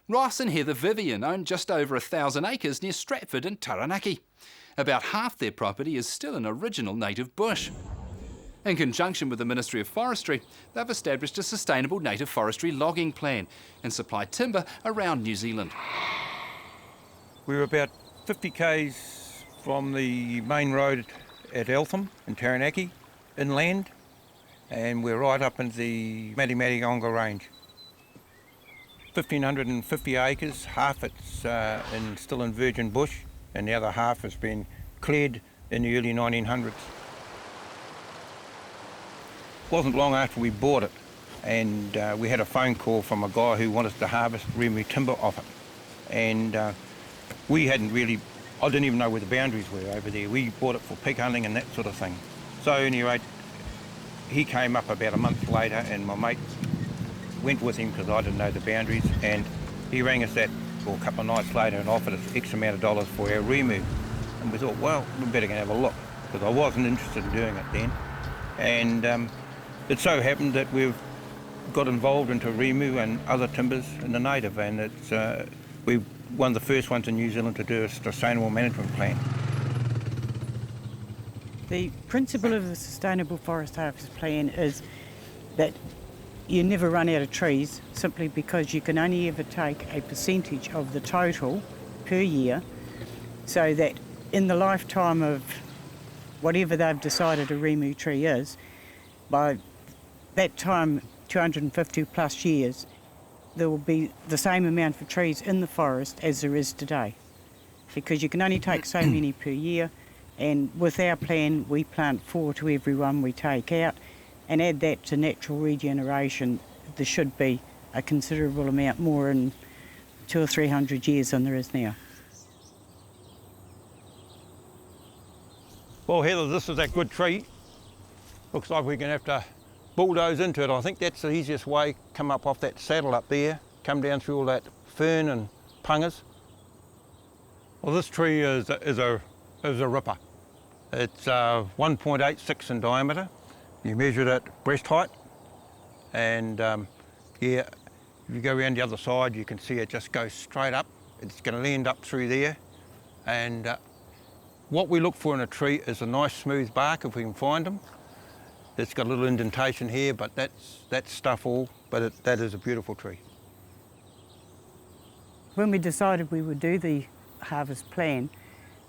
Ross and Heather Vivian own just over 1,000 acres near Stratford in Taranaki. About half their property is still an original native bush. In conjunction with the Ministry of Forestry, they've established a sustainable native forestry logging plan and supply timber around New Zealand. We're about 50 k's from the main road at Eltham in Taranaki, inland, and we're right up into the Matimationga range. 1,550 acres, half it's still in virgin bush, and the other half has been cleared in the early 1900s. It wasn't long after we bought it, and we had a phone call from a guy who wanted to harvest Rimu timber off it. And we hadn't really, I didn't even know where the boundaries were over there. We bought it for pig hunting and that sort of thing. So anyway, he came up about a month later, and my mate went with him because I didn't know the boundaries, and he rang us a couple of nights later and offered us X amount of dollars for our Rimu. And we thought, well, we better go and have a look, because I wasn't interested in doing it then. And it so happened that we've got involved into Rimu and other timbers in the native, and it's we're one of the first ones in New Zealand to do a sustainable management plan. The principle of a sustainable forest harvest plan is that you never run out of trees, simply because you can only ever take a percentage of the total per year, so that in the lifetime of whatever they've decided a Rimu tree is, by that time, 250 plus years, there will be the same amount of trees in the forest as there is today, because you can only take so many per year. And with our plan, we plant 4 to every one we take out, and add that to natural regeneration. There should be a considerable amount more in 200 or 300 years than there is now. Well, Heather, this is that good tree. Looks like we're going to have to bulldoze into it. I think that's the easiest way. Come up off that saddle up there, come down through all that fern and pungas. Well, this tree is a ripper. It's 1.86 in diameter. You measure it at breast height, and yeah, if you go around the other side, you can see it just goes straight up. It's going to land up through there, and what we look for in a tree is a nice smooth bark if we can find them. It's got a little indentation here, but that's stuff all, but that is a beautiful tree. When we decided we would do the harvest plan,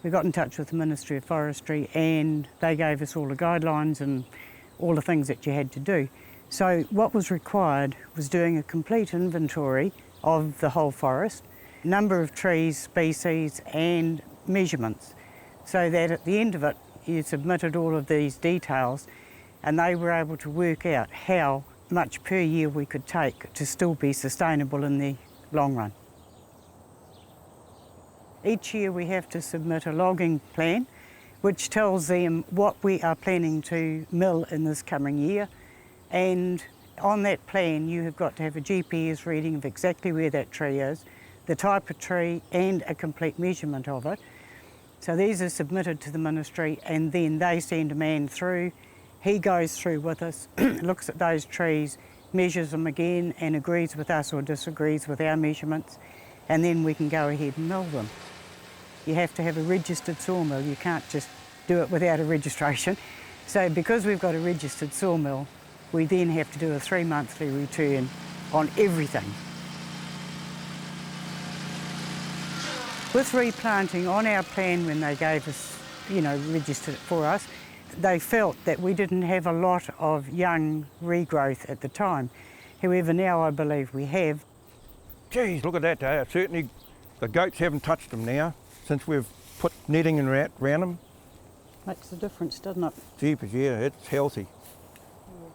we got in touch with the Ministry of Forestry, and they gave us all the guidelines and all the things that you had to do. So what was required was doing a complete inventory of the whole forest, number of trees, species and measurements, so that at the end of it you submitted all of these details, and they were able to work out how much per year we could take to still be sustainable in the long run. Each year we have to submit a logging plan which tells them what we are planning to mill in this coming year, and on that plan you have got to have a GPS reading of exactly where that tree is, the type of tree and a complete measurement of it. So these are submitted to the ministry, and then they send a man through. He goes through with us, looks at those trees, measures them again and agrees with us or disagrees with our measurements, and then we can go ahead and mill them. You have to have a registered sawmill. You can't just do it without a registration. So because we've got a registered sawmill, we then have to do a 3-monthly return on everything. With replanting, on our plan when they gave us, registered it for us, they felt that we didn't have a lot of young regrowth at the time. However, now I believe we have. Geez, look at that. Certainly the goats haven't touched them now since we've put netting around them. Makes a difference, doesn't it? Jeepers, yeah, it's healthy.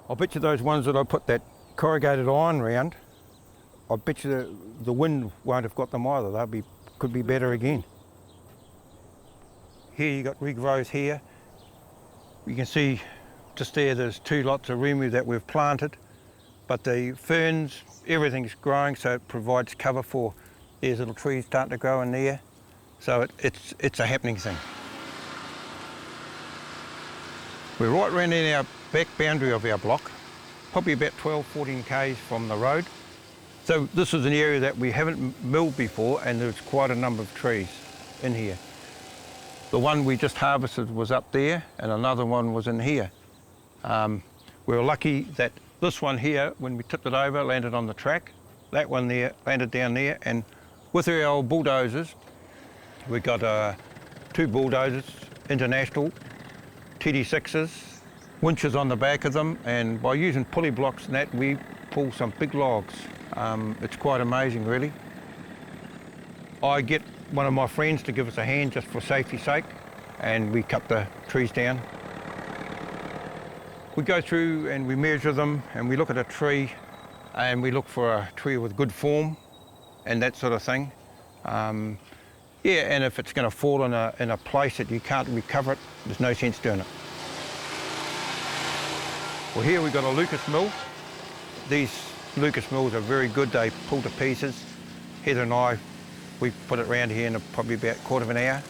I bet you those ones that I put that corrugated iron round, I bet you the wind won't have got them either. Could be better again. Here you got regrowth here. You can see just there's 2 lots of Rimu that we've planted, but the ferns, everything's growing, so it provides cover for these little trees starting to grow in there. So it's a happening thing. We're right around in our back boundary of our block, probably about 12, 14 k's from the road. So this is an area that we haven't milled before, and there's quite a number of trees in here. The one we just harvested was up there, and another one was in here. We were lucky that this one here, when we tipped it over, landed on the track. That one there landed down there, and with our old bulldozers, we got 2 bulldozers, International, TD6s, winches on the back of them, and by using pulley blocks and that, we pull some big logs. It's quite amazing, really. I get one of my friends to give us a hand just for safety's sake, and we cut the trees down. We go through and we measure them, and we look at a tree, and we look for a tree with good form and that sort of thing. Yeah, and if it's going to fall in a place that you can't recover it, there's no sense doing it. Well, here we've got a Lucas mill. These Lucas mills are very good. They pull to pieces. Heather and I, we put it around here in probably about a quarter of an hour.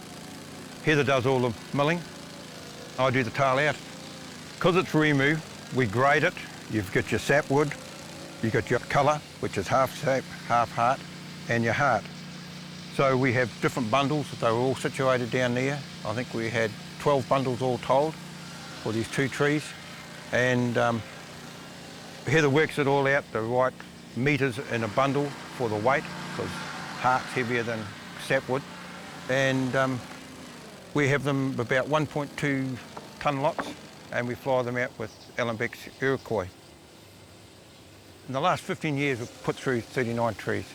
Heather does all the milling. I do the tail out. Because it's remu, we grade it. You've got your sapwood, you've got your colour, which is half sap, half heart, and your heart. So we have different bundles. They were all situated down there. I think we had 12 bundles all told for these 2 trees. And Heather works it all out, the right metres in a bundle for the weight, because heart's heavier than sapwood. And we have them about 1.2 tonne lots, and we fly them out with Allenbeck's Iroquois. In the last 15 years, we've put through 39 trees.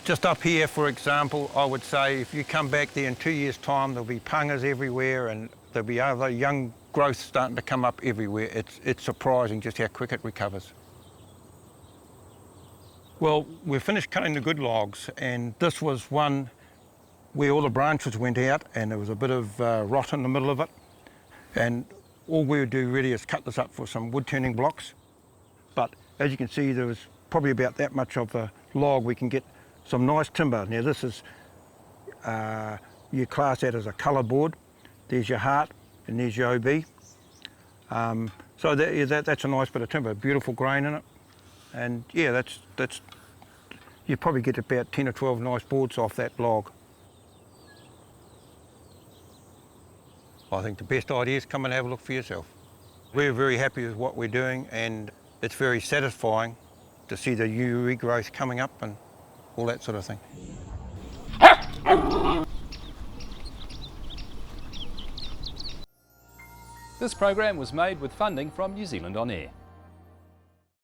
Just up here, for example, I would say if you come back there in 2 years' time, there'll be pungas everywhere, and there'll be other young growth starting to come up everywhere. It's surprising just how quick it recovers. Well, we've finished cutting the good logs, and this was one where all the branches went out and there was a bit of rot in the middle of it. And all we would do really is cut this up for some wood turning blocks. But as you can see, there was probably about that much of a log. We can get some nice timber. Now this is, you class that as a colour board. There's your heart and there's your OB. So that's a nice bit of timber, beautiful grain in it. And yeah, that's you probably get about 10 or 12 nice boards off that log. I think the best idea is come and have a look for yourself. We're very happy with what we're doing, and it's very satisfying to see the new regrowth coming up and all that sort of thing. This program was made with funding from New Zealand On Air.